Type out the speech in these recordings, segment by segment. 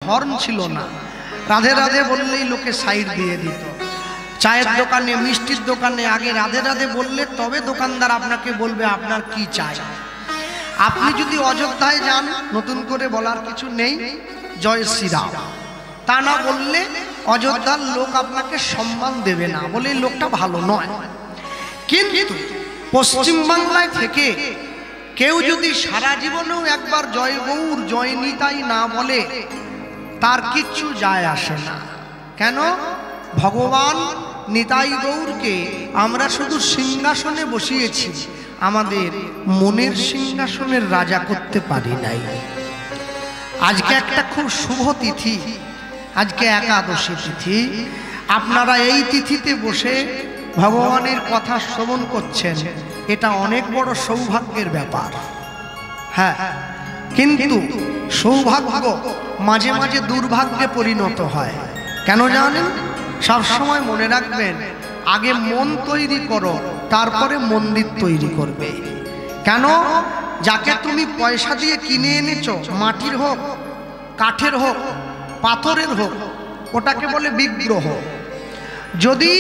Horn ছিল না, রাধে রাধে বললেই লোকে সাইড দিয়ে দিত। চায়ের দোকানে, মিষ্টির দোকানে আগে রাধে রাধে বললে তবে দোকানদার আপনাকে বলবে আপনার কি চাই। আপনি যদি অযোধ্যায় যান, নতুন করে বলার কিছু নেই, জয় শ্রীরাম তা না বললে অযোধ্যার লোক আপনাকে সম্মান দেবে না, বলে লোকটা ভালো নয়। কিন্তু পশ্চিমবাংলায় থেকে কেউ যদি সারা জীবনেও একবার জয় গৌর জয় নিতাই না বলে, তার কিচ্ছু যায় আসে না। কেন? ভগবান নিতাই গৌরকে আমরা শুধু সিংহাসনে বসিয়েছি, আমাদের মনের সিংহাসনের রাজা করতে পারি নাই। আজকে একটা খুব শুভ তিথি, আজকে একাদশী তিথি। আপনারা এই তিথিতে বসে ভগবানের কথা শ্রবণ করছেন, এটা অনেক বড় সৌভাগ্যের ব্যাপার। হ্যাঁ, কিন্তু সৌভাগ্য মাঝে মাঝে দুর্ভাগ্যে পরিণত হয়। কেন জানেন? সবসময় মনে রাখবেন, আগে মন তৈরি করো, তারপরে মন্দির তৈরি করবে। কেন? যাকে তুমি পয়সা দিয়ে কিনে এনেছো, মাটির হোক, কাঠের হোক, পাথরের হোক, ওটাকে বলে বিগ্রহ। যদি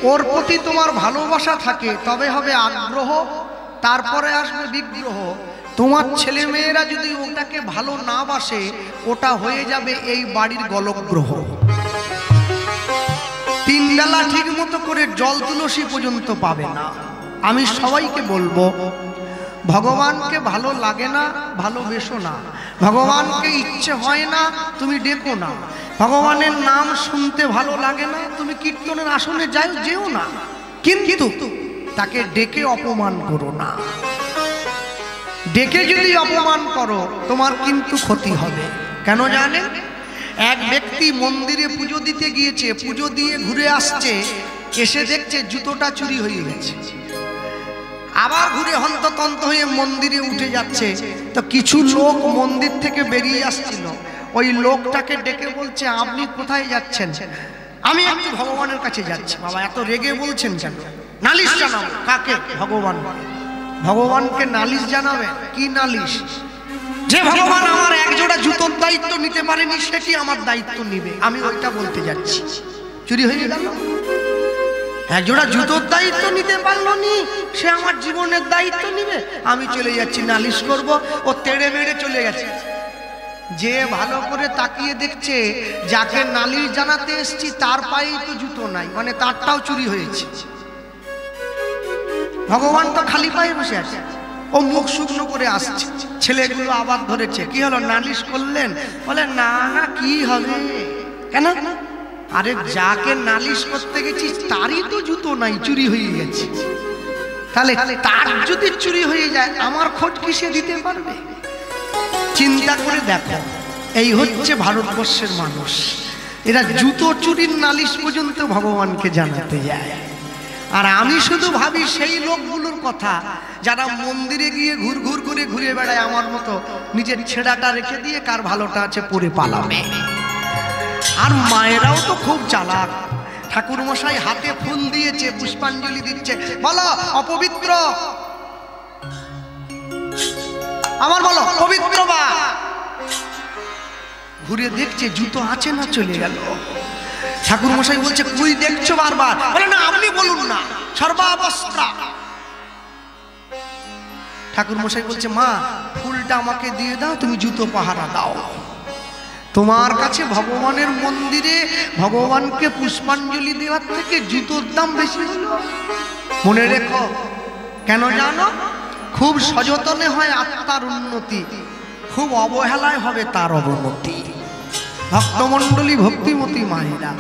ওর প্রতি তোমার ভালোবাসা থাকে তবে হবে আগ্রহ, তারপরে আসবে বিগ্রহ। তোমার ছেলে মেয়েরা যদি ওটাকে ভালো না বাসে, ওটা হয়ে যাবে এই বাড়ির গলগ্রহ। তিন বেলা ঠিক মতো করে জল তুলসী পর্যন্ত পাবে না। আমি সবাইকে বলবো, ভগবানকে ভালো লাগে না, ভালোবেসো না। ভগবানকে ইচ্ছে হয় না, তুমি ডেকো না। ভগবানের নাম শুনতে ভালো লাগে না, তুমি কীর্তনের আসনে যেও না। কিন্তু তাকে ডেকে অপমান করো না। ডেকে যদি অপমান করো, তোমার কিন্তু ক্ষতি হবে। কেন জানেন? এক ব্যক্তি মন্দিরে পুজো দিতে গিয়েছে, পুজো দিয়ে ঘুরে আসছে, এসে দেখছে জুতোটা চুরি হয়ে গেছে। আবার ঘুরে হন্ততন্ত হয়ে মন্দিরে উঠে যাচ্ছে, তো কিছু লোক মন্দির থেকে বেরিয়ে আসছিল। ওই লোকটাকে ডেকে বলছে, আপনি কোথায় যাচ্ছেন? আমি একটু ভগবানের কাছে যাচ্ছি। বাবা, এত রেগে বলছেন কেন? নালিশ জানাবো। কাকে? ভগবান। ভগবানকে নালিশ জানাবে? কি নালিশ? যে ভগবান আমার এক জোড়া জুতোর দায়িত্ব নিতে পারেনি, সেটি আমার দায়িত্ব নিবে। আমি ওইটা বলতে যাচ্ছি। চুরি হয়ে গেল। এক জোড়া জুতোর দায়িত্ব নিতে পারলো নি, সে আমার জীবনের দায়িত্ব নিবে। আমি চলে যাচ্ছি, নালিশ করব। ও তেড়ে মেড়ে চলে গেছে। যে ভালো করে তাকিয়ে দেখছে, যাকে নালিশ জানাতে এসছি তার পায়েই তো জুতো নাই, মানে তারটাও চুরি হয়েছে। ভগবান তো খালি পায়ে বসে আছে, ও মুখ শুকনো করে আসছে। ছেলেগুলো আবার ধরেছে, কি হলো, নালিশ করলেন? বলে না না, কি হবে? কেন? আরে যাকে নালিশ করতে গেছিস তারই তো জুতো নাই, চুরি হয়ে গেছে। তাহলে তার যদি চুরি হয়ে যায়, আমার খোঁজ কিসে দিতে পারবে? চিন্তা করে দেখো, এই হচ্ছে ভারতবর্ষের মানুষ। এরা জুতো চুরির নালিশ পর্যন্ত ভগবানকে জানাতে যায়। আর আমি শুধু ভাবি সেই লোকগুলোর কথা যারা মন্দিরে গিয়ে ঘুর ঘুর করে ঘুরে বেড়ায়, আমার মতো নিজের ছেঁড়াটা রেখে দিয়ে কার ভালোটা আছে পরে পালাবে। আর মায়েরাও তো খুব চালাক। ঠাকুর মশাই হাতে ফুল দিয়েছে, পুষ্পাঞ্জলি দিচ্ছে, বলো অপবিত্র, আমার বলো পবিত্র বা। ঘুরে দেখছে জুতো আছে না, চলে গেল। ঠাকুর মশাই বলছে, কই দেখছো বারবার? বলে না, আপনি বলুন না, সর্বাবস্থা। ঠাকুর মশাই বলছে, মা ফুলটা আমাকে দিয়ে দাও, তুমি জুতো পাহারা দাও। তোমার কাছে ভগবানের মন্দিরে ভগবানকে পুষ্পাঞ্জলি দেওয়ার থেকে জুতোর দাম বেশি হলো। মনে রেখো। কেন জানো? খুব সযতনে হয় আত্মার উন্নতি, খুব অবহেলায় হবে তার অবনতি। ভক্তমণ্ডলী, ভক্তিমতী মায়েরা,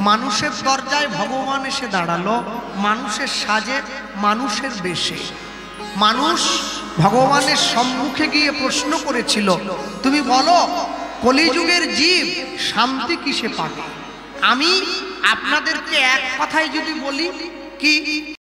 মানুষের দরজায় ভগবান এসে দাঁড়ালো, মানুষের সাজে, মানুষের বেশে। মানুষ ভগবানের সম্মুখে গিয়ে প্রশ্ন করেছিল, তুমি বলো কলিযুগের জীব শান্তি কিসে পাবে? আমি আপনাদেরকে এক কথায় যদি বলি, কি